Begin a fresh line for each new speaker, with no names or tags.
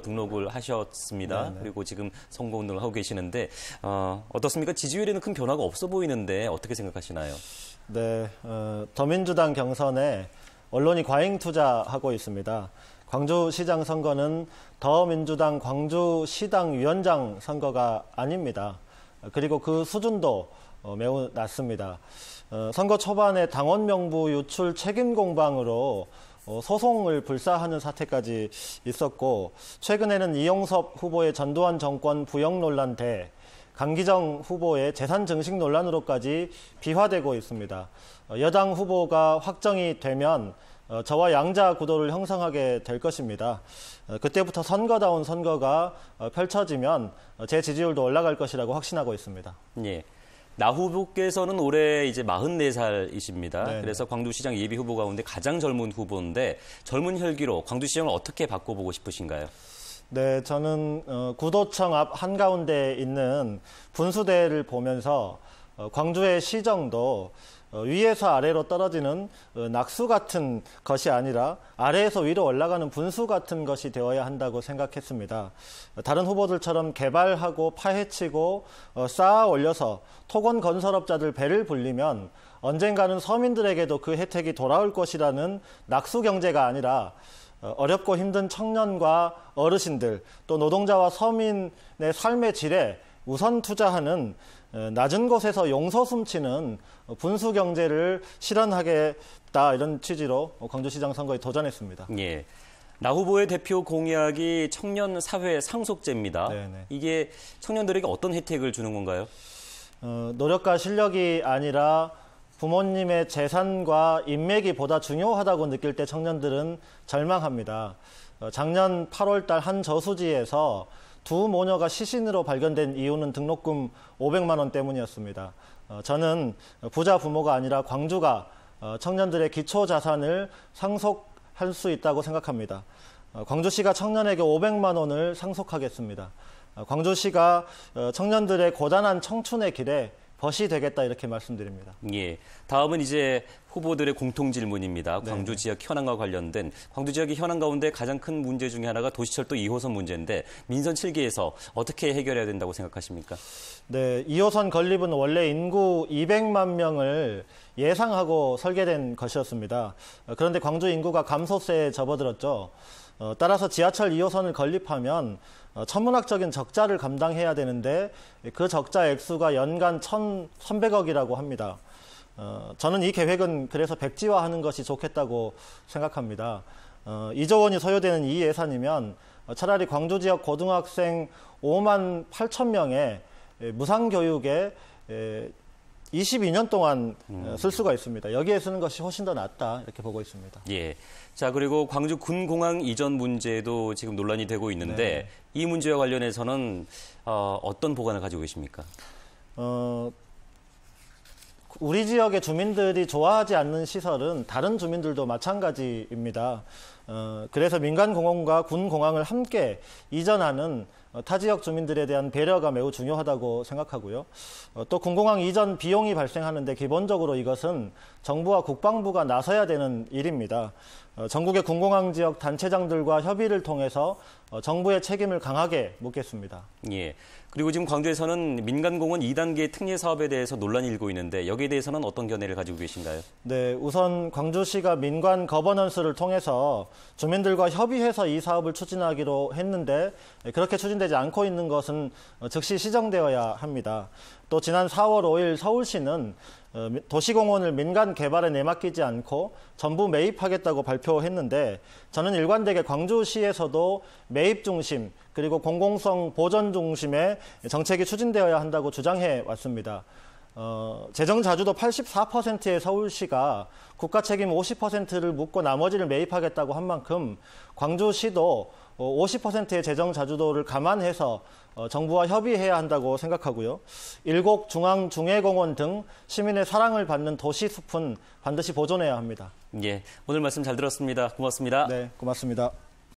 등록을 하셨습니다.
네네.
그리고 지금 선거운동을 하고 계시는데 어떻습니까? 지지율에는 큰 변화가 없어 보이는데 어떻게 생각하시나요?
네, 더민주당 경선에 언론이 과잉 투자하고 있습니다. 광주시장 선거는 더민주당 광주시당 위원장 선거가 아닙니다. 그리고 그 수준도 매우 낮습니다. 선거 초반에 당원 명부 유출 책임 공방으로 소송을 불사하는 사태까지 있었고, 최근에는 이용섭 후보의 전두환 정권 부역 논란 대 강기정 후보의 재산 증식 논란으로까지 비화되고 있습니다. 여당 후보가 확정이 되면 저와 양자 구도를 형성하게 될 것입니다. 그때부터 선거다운 선거가 펼쳐지면 제 지지율도 올라갈 것이라고 확신하고 있습니다.
예. 나 후보께서는 올해 이제 44살이십니다.
네네.
그래서 광주시장 예비 후보 가운데 가장 젊은 후보인데 젊은 혈기로 광주시장을 어떻게 바꿔보고 싶으신가요?
네, 저는 구도청 앞 한가운데 있는 분수대를 보면서 광주의 시정도 위에서 아래로 떨어지는 낙수 같은 것이 아니라 아래에서 위로 올라가는 분수 같은 것이 되어야 한다고 생각했습니다. 다른 후보들처럼 개발하고 파헤치고 쌓아 올려서 토건 건설업자들 배를 불리면 언젠가는 서민들에게도 그 혜택이 돌아올 것이라는 낙수 경제가 아니라 어렵고 힘든 청년과 어르신들, 또 노동자와 서민의 삶의 질에 우선 투자하는 낮은 곳에서 용서 숨치는 분수 경제를 실현하겠다, 이런 취지로 광주시장 선거에 도전했습니다.
예. 나 후보의 대표 공약이 청년 사회 상속제입니다.
네네.
이게 청년들에게 어떤 혜택을 주는 건가요?
노력과 실력이 아니라 부모님의 재산과 인맥이 보다 중요하다고 느낄 때 청년들은 절망합니다. 작년 8월 달 한 저수지에서 두 모녀가 시신으로 발견된 이유는 등록금 500만 원 때문이었습니다. 저는 부자 부모가 아니라 광주가 청년들의 기초 자산을 상속할 수 있다고 생각합니다. 광주시가 청년에게 500만 원을 상속하겠습니다. 광주시가 청년들의 고단한 청춘의 길에 벗이 되겠다, 이렇게 말씀드립니다.
예. 다음은 이제 후보들의 공통 질문입니다. 광주
네.
지역 현안과 관련된 광주 지역의 현안 가운데 가장 큰 문제 중에 하나가 도시철도 2호선 문제인데 민선 7기에서 어떻게 해결해야 된다고 생각하십니까?
네, 2호선 건립은 원래 인구 200만 명을 예상하고 설계된 것이었습니다. 그런데 광주 인구가 감소세에 접어들었죠. 따라서 지하철 2호선을 건립하면 천문학적인 적자를 감당해야 되는데 그 적자 액수가 연간 1,300억이라고 합니다. 저는 이 계획은 그래서 백지화하는 것이 좋겠다고 생각합니다. 2조 원이 소요되는 이 예산이면 차라리 광주 지역 고등학생 5만 8천 명의 무상교육에 22년 동안 쓸 수가 있습니다. 여기에 쓰는 것이 훨씬 더 낫다, 이렇게 보고 있습니다.
예. 자, 그리고 광주 군공항 이전 문제도 지금 논란이 되고 있는데
네.
이 문제와 관련해서는 어떤 보관을 가지고 계십니까?
우리 지역의 주민들이 좋아하지 않는 시설은 다른 주민들도 마찬가지입니다. 그래서 민간공항과 군공항을 함께 이전하는 타 지역 주민들에 대한 배려가 매우 중요하다고 생각하고요. 또 군공항 이전 비용이 발생하는데 기본적으로 이것은 정부와 국방부가 나서야 되는 일입니다. 전국의 군공항 지역 단체장들과 협의를 통해서 정부의 책임을 강하게 묻겠습니다.
예. 그리고 지금 광주에서는 민간공원 2단계 특례 사업에 대해서 논란이 일고 있는데 여기에 대해서는 어떤 견해를 가지고 계신가요?
네, 우선 광주시가 민관 거버넌스를 통해서 주민들과 협의해서 이 사업을 추진하기로 했는데 그렇게 추진되지 않고 있는 것은 즉시 시정되어야 합니다. 또 지난 4월 5일 서울시는 도시공원을 민간 개발에 내맡기지 않고 전부 매입하겠다고 발표했는데 저는 일관되게 광주시에서도 매입 중심 그리고 공공성 보전 중심의 정책이 추진되어야 한다고 주장해 왔습니다. 재정 자주도 84%의 서울시가 국가 책임 50%를 묻고 나머지를 매입하겠다고 한 만큼 광주시도 50%의 재정 자주도를 감안해서 정부와 협의해야 한다고 생각하고요. 일곡 중앙 중해공원 등 시민의 사랑을 받는 도시숲은 반드시 보존해야 합니다.
예, 오늘 말씀 잘 들었습니다. 고맙습니다.
네, 고맙습니다.